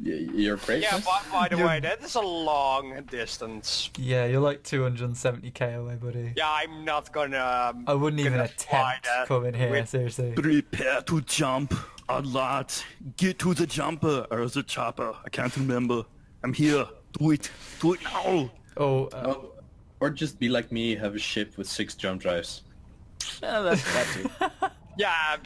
You're great. Yeah, by the way, that is a long distance. Yeah, you're like 270k away, buddy. Yeah, I'm not gonna. I wouldn't even gonna fly attempt that coming here, with- seriously. Prepare to jump a lot. Get to the jumper or the chopper. I can't remember. I'm here. Do it. Do it now. Oh, Or just be like me, have a ship with 6 jump drives. That's that too. Yeah,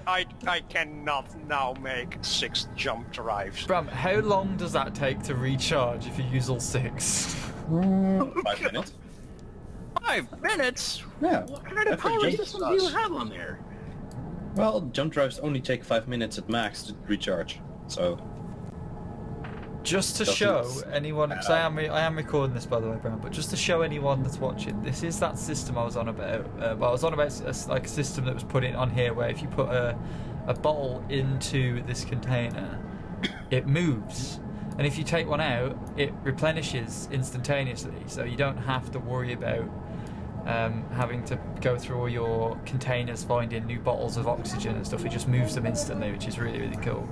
I cannot now make 6 jump drives. Bram, how long does that take to recharge if you use all 6? 5 minutes. 5 minutes? Yeah. What kind of After power jump system do you have on there? Well, jump drives only take 5 minutes at max to recharge. So Just to Doesn't show anyone, because I matter. am recording this by the way, Bram, but just to show anyone that's watching, this is that system I was on about. I was on about a system that was put in on here where if you put a a bottle into this container, it moves. And if you take one out, it replenishes instantaneously. So you don't have to worry about having to go through all your containers finding new bottles of oxygen and stuff. It just moves them instantly, which is really, really cool.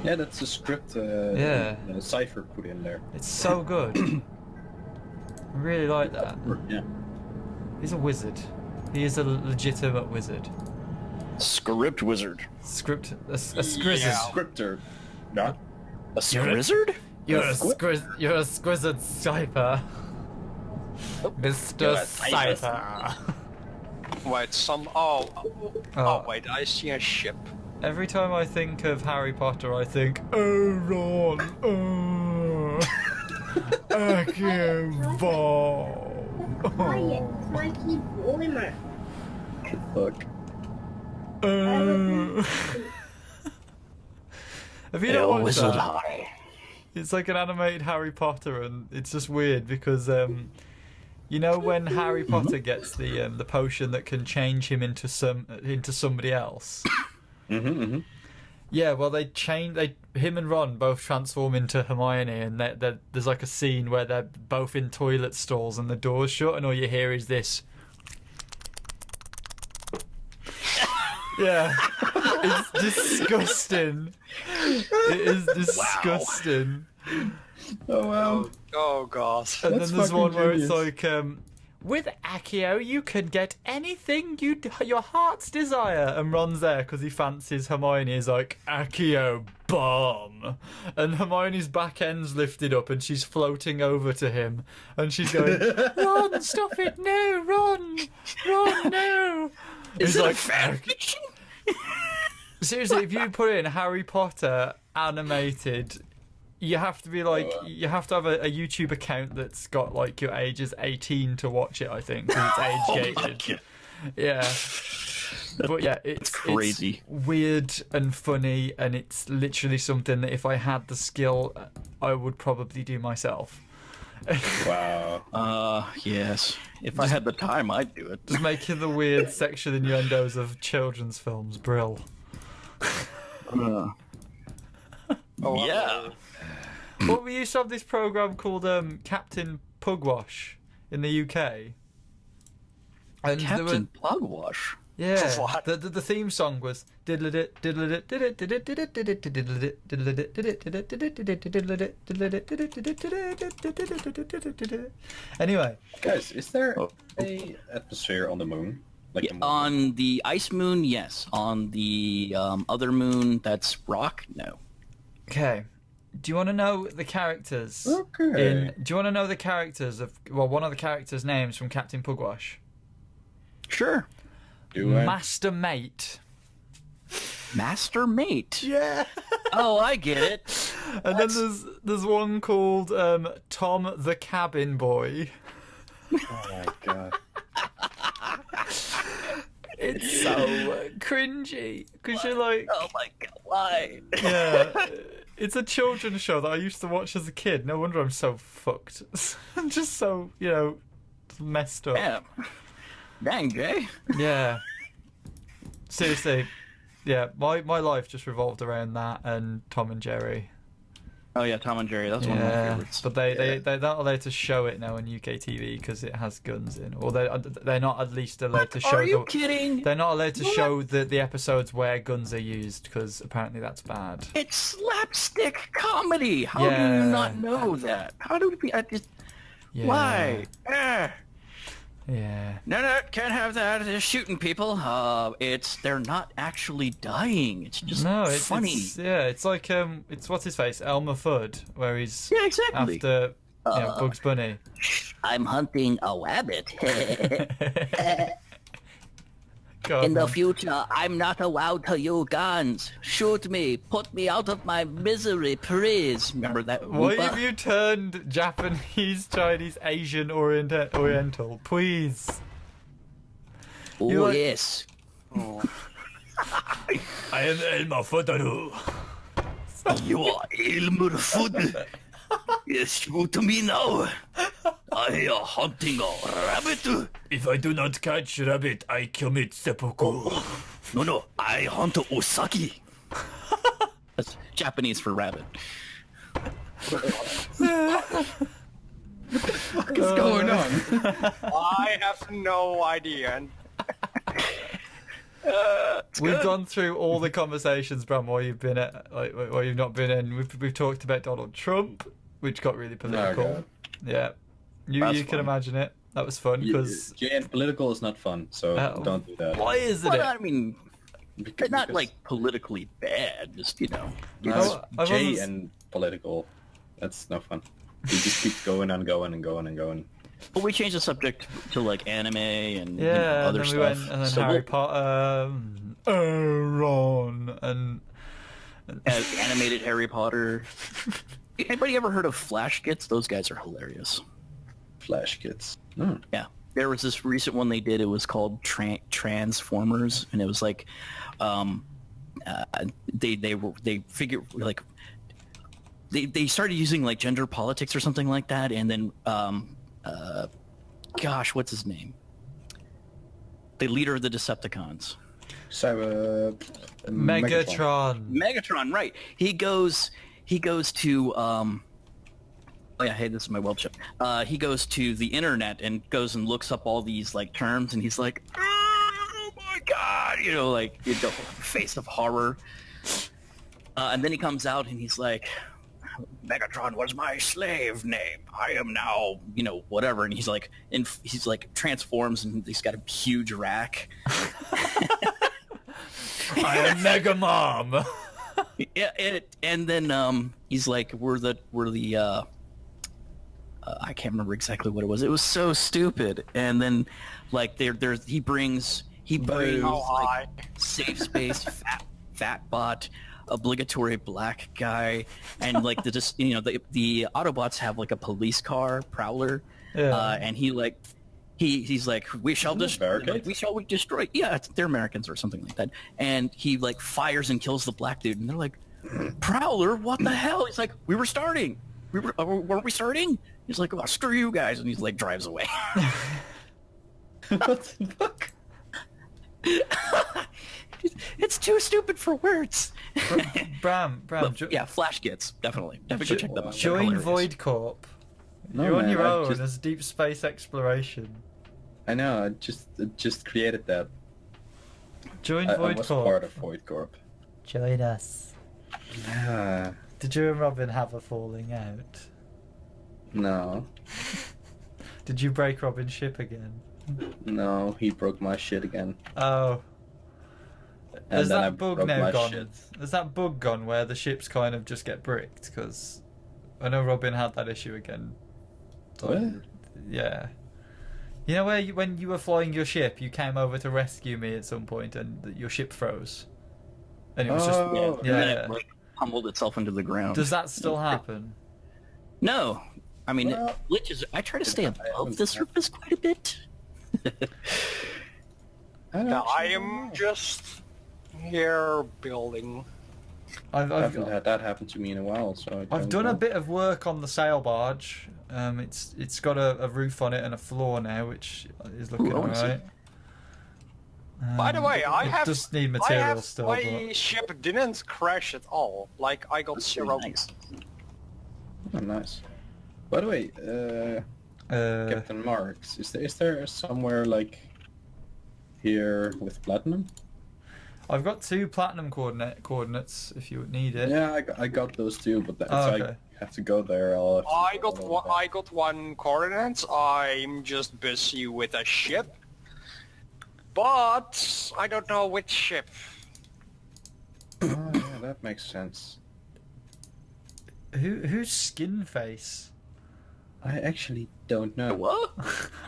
Yeah, that's a script Cypher put in there. It's so good. I really like that. Yeah. He's a wizard. He is a legitimate wizard. Script wizard. A squizzard. Yeah. Scripter. Not. A squizzard? You're a squizzard Cypher. Mr. Cypher. Wait, wait, I see a ship. Every time I think of Harry Potter, I think, oh, Ron, I can't fall. My keyboard. Fuck. Have you not watched Wizard that? Harry. It's like an animated Harry Potter, and it's just weird because you know when Harry Potter gets the potion that can change him into somebody else. Yeah, well, him and Ron both transform into Hermione, and there's like a scene where they're both in toilet stalls and the door's shut, and all you hear is this. Yeah, it's disgusting. It is disgusting. Oh wow. Oh god. And That's then there's one fucking where it's genius. like, with Accio, you can get anything your heart's desire. And Ron's there because he fancies Hermione. Is like, Accio, bomb. And Hermione's back end's lifted up and she's floating over to him. And she's going, Ron, stop it, no, Ron, no. Is He's it like, a fan fiction? seriously, if you put in Harry Potter animated, you have to be like, you have to have a YouTube account that's got like your age is 18 to watch it, I think, because it's age gated. Yeah. But yeah, it's crazy. It's weird and funny, and it's literally something that if I had the skill, I would probably do myself. Wow. Yes. If I had the time, I'd do it. Just making the weird sexual innuendos of children's films, brill. Oh, Yeah. Well, we used to have this program called Captain Pugwash in the UK. And there were, Captain Pugwash. yeah, What? the theme song was anyway. Guys, is there a atmosphere on the moon? Like the moon? On the ice moon, yes. On the other moon, that's rock. No. Okay. Do you want to know the characters? Okay. Do you want to know the characters of one of the characters' names from Captain Pugwash? Sure. Do I? Master Mate. Master Mate. Yeah. Oh, I get it. And then there's one called Tom the Cabin Boy. Oh my god. It's so cringy because you're like, Oh my god, why? yeah, it's a children's show that I used to watch as a kid. No wonder I'm so fucked. I'm just so, messed up. Damn. Dang, Jay. Yeah. Seriously. Yeah, my life just revolved around that and Tom and Jerry. Oh yeah, Tom and Jerry. That's one of my Yeah, favorites. but they're not allowed to show it now on UK TV because it has guns in. Or they're not at least allowed to show. Are you kidding? They're not allowed to show the episodes where guns are used because apparently that's bad. It's slapstick comedy. How do Yeah. you not know that? How do we? I just. Yeah. Why? Yeah. No, can't have that. They're shooting people. They're not actually dying. It's just It's funny. It's like it's what's his face, Elmer Fudd, where he's Yeah, exactly. after Bugs Bunny. I'm hunting a rabbit. God, In the man. future, I'm not allowed to use guns. Shoot me. Put me out of my misery, please. Remember that? Why Whoopa? have you turned Japanese, Chinese, Asian, Oriental? Please. Oh, you like- yes. I am Elmer Fudd. You are Elmer Fudd. Yes, shoot me now. I am hunting a rabbit. If I do not catch rabbit, I commit seppuku. No, I hunt usagi. That's Japanese for rabbit. What is going on? I have no idea. And We've gone through all the conversations, Bram, while you've been at, like, while you've not been in. We've talked about Donald Trump, which got really political. God. Yeah, you That's can fun. imagine it. That was fun because Yeah, and political is not fun, so don't do that. why isn't Well, it? I mean, Because, not like politically bad. Just Oh, I Jay wasn't- and political. That's no fun. You just keep going and going and going and going. But we changed the subject to like anime and Yeah, and other then we stuff. went, and then So Harry we'll- Potter, Ron, and animated Harry Potter. Anybody ever heard of Flash Gits? Those guys are hilarious. Flash kids. Hmm. Yeah, there was this recent one they did. It was called Transformers, and it was like, they figured like they started using like gender politics or something like that, and then gosh, what's his name? The leader of the Decepticons. So, Megatron. Megatron, right? He goes to oh yeah, hey, this is my web chip. He goes to the internet and goes and looks up all these like terms, and he's like, oh my god, like the face of horror. And then he comes out and he's like, Megatron was my slave name. I am now, whatever. And he's like transforms, and he's got a huge rack. I am Mega Mom. Yeah, and then he's like, we're the I can't remember exactly what it was. It was so stupid. And then like he brings like safe space, fat bot, obligatory black guy, and like the Autobots have like a police car, Prowler, and he's like, we shall destroy. Yeah, they're Americans or something like that. And he like fires and kills the black dude, and they're like, Prowler, what the hell? He's like, weren't we starting? He's like, oh, screw you guys, and he's like drives away. What the fuck? It's too stupid for words. Bram, Yeah, Flash Gits, definitely go check them out. They're join hilarious. Void Corp. No, You're on man, your I own. just- There's deep space exploration. I know. I just created that. Join I Void was Corp. part of Void Corp. Join us. Ah, Did you and Robin have a falling out? no, Did you break Robin's ship again? no. He broke my shit again. Oh. And Has then I that bug broke now my gone? shit. Has that bug gone where the ships kind of just get bricked? Because I know Robin had that issue again. What? Yeah. You know where when you were flying your ship, you came over to rescue me at some point, and your ship froze, and it was Oh. just And yeah. then it like humbled itself into the ground. Does that still happen? No, I mean, Well, glitches. I try to stay I above haven't the had- surface quite a bit. I am just here building. I I've haven't had that happen to me in a while, so I I've don't done a know. bit of work on the sail barge. It's got a roof on it and a floor now, which is looking Ooh, I wanna see. alright. By the way, I it have just need materials still. my But ship didn't crash at all. Like I got That's really 0. nice. Oh, nice. By the way, Captain Marks, is there somewhere like here with platinum? I've got 2 platinum coordinates if you need it. Yeah, I got those too, but Oh, if okay. I have to go there, I'll have to I got follow one. that. I got 1 coordinates. I'm just busy with a ship, but I don't know which ship. Oh, yeah, that makes sense. Who's Skin Face? I actually don't know. What?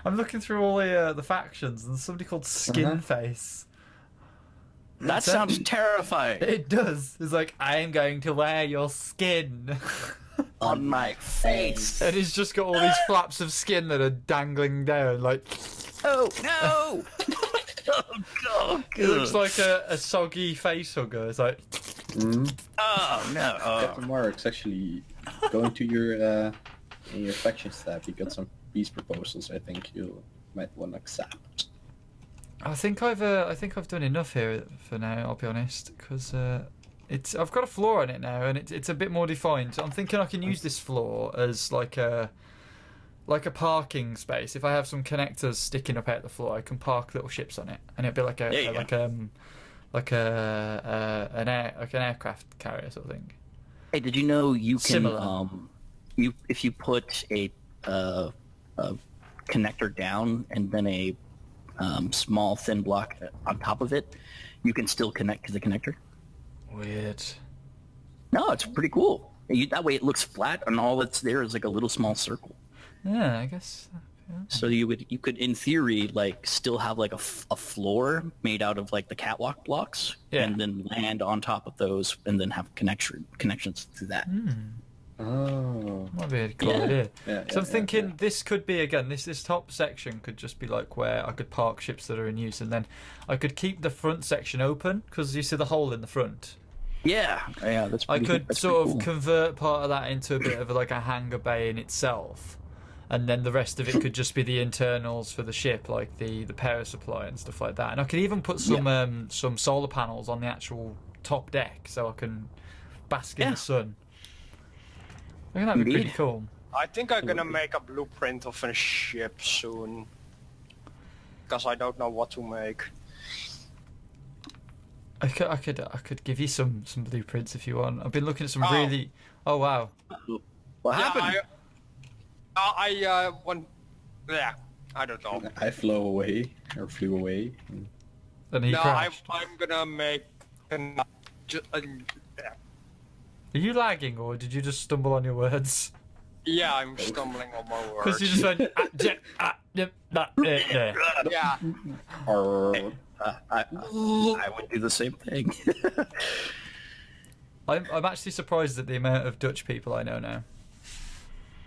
I'm looking through all the factions, and there's somebody called Skin Uh-huh. Face. That sounds terrifying. It does. It's like, I am going to wear your skin. On my face. And he's just got all these flaps of skin that are dangling down, like... Oh no! Oh, It looks like a soggy face hugger. It's like... Oh no! Captain Marks, actually, go into your in your factions tab. You got some peace proposals. I think you might want to accept. I think I've done enough here for now. I'll be honest, because I've got a floor on it now, and it's a bit more defined. I'm thinking I can use this floor as like a parking space. If I have some connectors sticking up out the floor, I can park little ships on it, and it'd be like an aircraft carrier sort of thing. Hey, did you know you can Similar. if you put a connector down and then a small thin block on top of it, you can still connect to the connector? Weird. No, it's pretty cool. That way it looks flat, and all that's there is like a little small circle. Yeah, I guess. Yeah. So you could in theory like still have like a floor made out of like the catwalk blocks, Yeah. and then land on top of those, and then have connections to that. Oh. Might be a cool idea. Yeah, So I'm thinking this could be, again, this top section could just be like where I could park ships that are in use, and then I could keep the front section open because you see the hole in the front. Yeah, that's. I Pretty, could that's sort pretty of cool. convert part of that into a bit of like a hangar bay in itself, and then the rest of it could just be the internals for the ship, like the power supply and stuff like that. And I could even put some solar panels on the actual top deck, so I can bask in the sun. I think that'd be pretty Indeed. cool. I think I'm gonna make a blueprint of a ship soon. Because I don't know what to make. I could give you some blueprints if you want. I've been looking at some Oh. really. Oh wow! What happened? I want. Yeah, I don't know. I flew away. And he No, crashed. I'm gonna make an. Are you lagging, or did you just stumble on your words? Yeah, I'm stumbling on my Because words. you just went. Yeah. Yeah. I would do the same thing. I'm actually surprised at the amount of Dutch people I know now.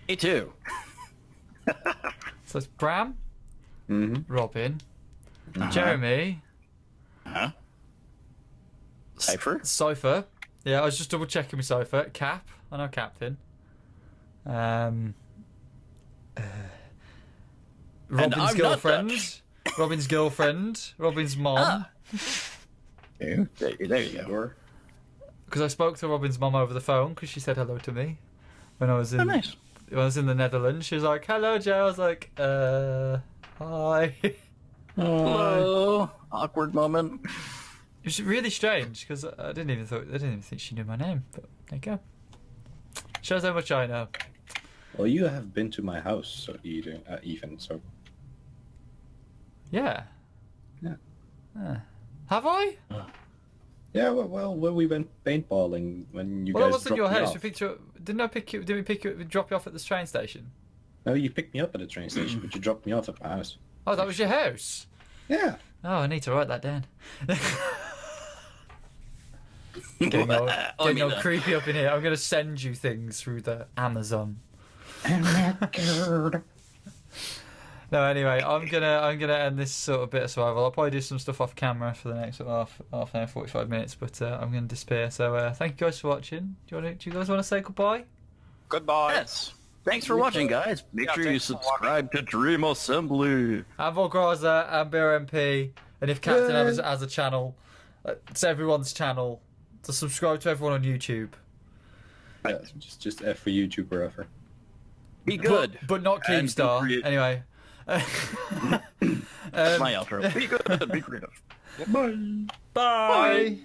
Me too. So it's Bram, Robin, Uh-huh. Jeremy, Huh? Cypher? Cypher. Yeah, I was just double checking with Cypher. Cap. I know Captain. I'm Robin's not girlfriend. Dutch. Robin's girlfriend. Robin's mom. Yeah, there you go. Because I spoke to Robin's mom over the phone because she said hello to me when I was in Oh, nice. when I was in the Netherlands. She was like, "Hello, Joe." I was like, hi." Hello. Awkward moment. It was really strange because I didn't even think she knew my name. But there you go. Shows how much I know. Well, you have been to my house, so even so. Yeah. Yeah. Have I? Yeah, well, when we went paintballing, when you Well, that guys wasn't dropped your me house. off. We picked you up. Didn't I pick you? Did we pick you? Drop you off at the train station? No, you picked me up at the train station, but you dropped me off at my house. Oh, that was your house. Yeah. Oh, I need to write that down. Getting all, Oh, I mean, creepy up in here. I'm going to send you things through the Amazon. No, anyway, I'm gonna end this sort of bit of survival. I'll probably do some stuff off camera for the next sort of half an hour, 45 minutes, but I'm gonna disappear. So thank you guys for watching. Do you guys want to say goodbye? Goodbye. Yes. Thanks for watching, guys. Make Yeah, sure you thanks for watching. subscribe to Dream Assembly. I'm Volgraza, I'm BRMP, and if Captain has a channel, it's everyone's channel. To subscribe to everyone on YouTube, Yeah, just F for YouTube wherever. Be good. but not And be Keemstar. creative. Anyway. That's my outro. Be good. Be creative. Bye.